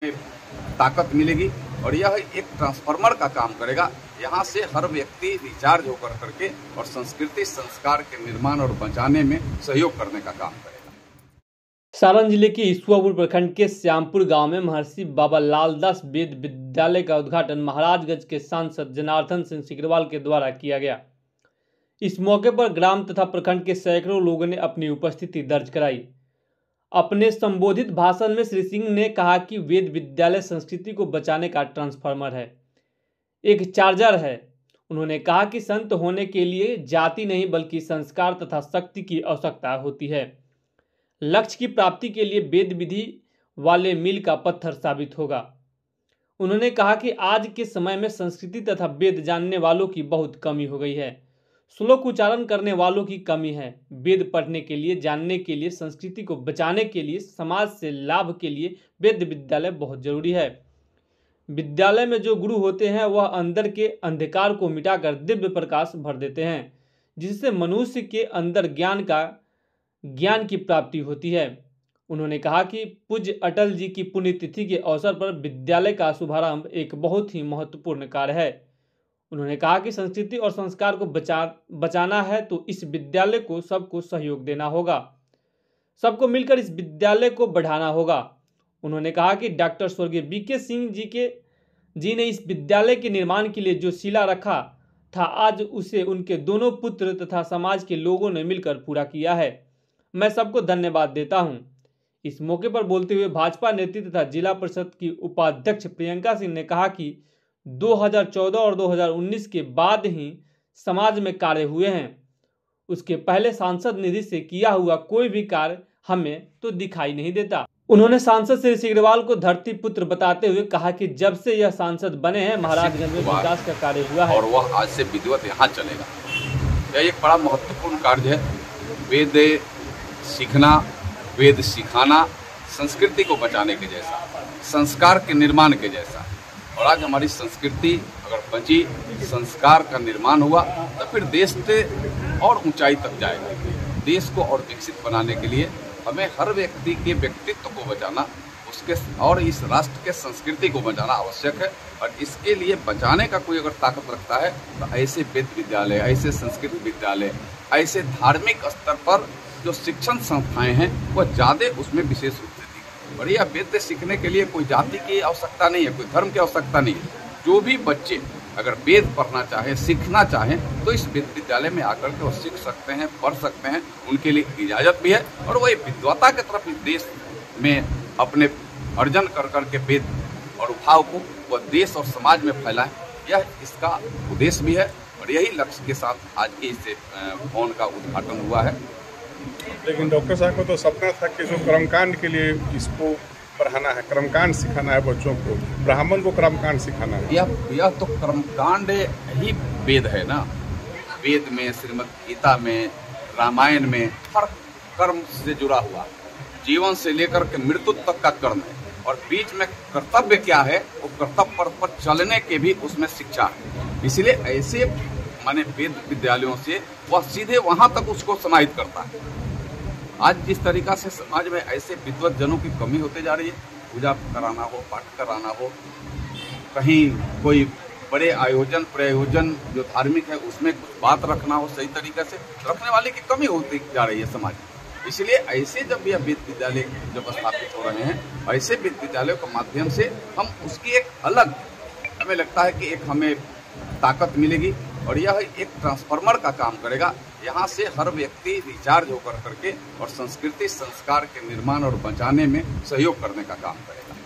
में ताकत मिलेगी और यह एक ट्रांसफार्मर का काम करेगा। यहाँ से हर व्यक्ति रिचार्ज होकर करके और संस्कृति संस्कार के निर्माण और बचाने में सहयोग करने का काम करेगा। सारण जिले के ईश्वरपुर प्रखंड के श्यामपुर गांव में महर्षि बाबा लालदास वेद विद्यालय का उद्घाटन महाराजगंज के सांसद जनार्दन सिंह सिग्रीवाल के द्वारा किया गया। इस मौके पर ग्राम तथा प्रखंड के सैकड़ों लोगों ने अपनी उपस्थिति दर्ज कराई। अपने संबोधित भाषण में श्री सिंह ने कहा कि वेद विद्यालय संस्कृति को बचाने का ट्रांसफार्मर है, एक चार्जर है। उन्होंने कहा कि संत होने के लिए जाति नहीं बल्कि संस्कार तथा शक्ति की आवश्यकता होती है। लक्ष्य की प्राप्ति के लिए वेद विधि वाले मील का पत्थर साबित होगा। उन्होंने कहा कि आज के समय में संस्कृति तथा वेद जानने वालों की बहुत कमी हो गई है, श्लोक उच्चारण करने वालों की कमी है। वेद पढ़ने के लिए, जानने के लिए, संस्कृति को बचाने के लिए, समाज से लाभ के लिए वेद विद्यालय बहुत जरूरी है। विद्यालय में जो गुरु होते हैं वह अंदर के अंधकार को मिटाकर दिव्य प्रकाश भर देते हैं, जिससे मनुष्य के अंदर ज्ञान की प्राप्ति होती है। उन्होंने कहा कि पूज्य अटल जी की पुण्यतिथि के अवसर पर विद्यालय का शुभारंभ एक बहुत ही महत्वपूर्ण कार्य है। उन्होंने कहा कि संस्कृति और संस्कार को बचाना है तो इस विद्यालय को सबको सहयोग देना होगा, सबको मिलकर इस विद्यालय को बढ़ाना होगा। उन्होंने कहा कि डॉक्टर स्वर्गीय बीके सिंह जी ने इस विद्यालय के निर्माण के लिए जो शिला रखा था, आज उसे उनके दोनों पुत्र तथा समाज के लोगों ने मिलकर पूरा किया है। मैं सबको धन्यवाद देता हूं। इस मौके पर बोलते हुए भाजपा नेत्री तथा जिला परिषद की उपाध्यक्ष प्रियंका सिंह ने कहा कि 2014 और 2019 के बाद ही समाज में कार्य हुए हैं, उसके पहले सांसद निधि से किया हुआ कोई भी कार्य हमें तो दिखाई नहीं देता। उन्होंने सांसद श्री सिग्रीवाल को धरती पुत्र बताते हुए कहा कि जब से यह सांसद बने हैं महाराजगंज में विकास का कार्य हुआ है और वह आज से विधिवत यहाँ चलेगा। यह एक बड़ा महत्वपूर्ण कार्य है। वेद सीखना, वेद सिखाना, संस्कृति को बचाने के जैसा, संस्कार के निर्माण के जैसा। और आज हमारी संस्कृति अगर बची, संस्कार का निर्माण हुआ तो फिर देश से और ऊंचाई तक जाएगा। देश को और विकसित बनाने के लिए हमें हर व्यक्ति के व्यक्तित्व को बचाना, उसके और इस राष्ट्र के संस्कृति को बचाना आवश्यक है। और इसके लिए बचाने का कोई अगर ताकत रखता है तो ऐसे वेद विद्यालय, ऐसे संस्कृत विद्यालय, ऐसे धार्मिक स्तर पर जो शिक्षण संस्थाएं हैं वह ज़्यादा उसमें विशेष रूप से दी। और यह वेद सीखने के लिए कोई जाति की आवश्यकता नहीं है, कोई धर्म की आवश्यकता नहीं है। जो भी बच्चे अगर वेद पढ़ना चाहे, सीखना चाहें तो इस वेद विद्यालय में आकर के वो सीख सकते हैं, पढ़ सकते हैं। उनके लिए इजाज़त भी है और वह विद्वता की तरफ इस देश में अपने अर्जन कर के वेद और भाव को वह देश और समाज में फैलाएं, यह इसका उद्देश्य भी है। और यही लक्ष्य के साथ आज के इस भवन का उद्घाटन हुआ है। लेकिन डॉक्टर साहब को तो सपना था कि जो कर्मकांड के लिए इसको पढ़ाना है, कर्मकांड सिखाना है बच्चों को, ब्राह्मण को कर्मकांड सिखाना है। यह तो कर्मकांड ही वेद है ना। वेद में, श्रीमद् गीता में, रामायण में हर कर्म से जुड़ा हुआ, जीवन से लेकर के मृत्यु तक का कर्म है। और बीच में कर्तव्य क्या है, वो कर्तव्य पथ पर चलने के भी उसमें शिक्षा है। इसलिए ऐसे माने वेद विद्यालयों से वह सीधे वहां तक उसको समाहित करता है। आज जिस तरीका से समाज में ऐसे विद्वत जनों की कमी होते जा रही है, पूजा कराना हो, पाठ कराना हो, कहीं कोई बड़े आयोजन प्रयोजन जो धार्मिक है उसमें कुछ बात रखना हो, सही तरीके से रखने वाले की कमी होती जा रही है समाज में। इसलिए ऐसे जब यह वेद विद्यालय जब स्थापित हो रहे हैं, ऐसे वेद विद्यालयों के माध्यम से हम उसकी एक अलग, हमें लगता है कि एक हमें ताकत मिलेगी और यह एक ट्रांसफार्मर का काम करेगा। यहाँ से हर व्यक्ति रिचार्ज होकर करके और संस्कृति संस्कार के निर्माण और बचाने में सहयोग करने का काम करेगा।